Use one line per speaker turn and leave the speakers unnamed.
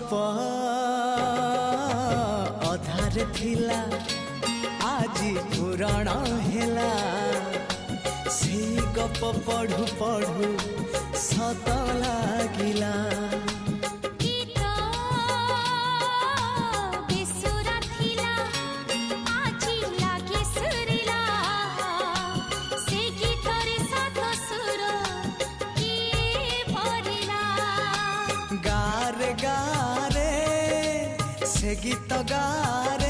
गप अधार थिला आज पुराण हेला से गप पढ़ु पढ़ु सत लागिला गारे से गीत गारे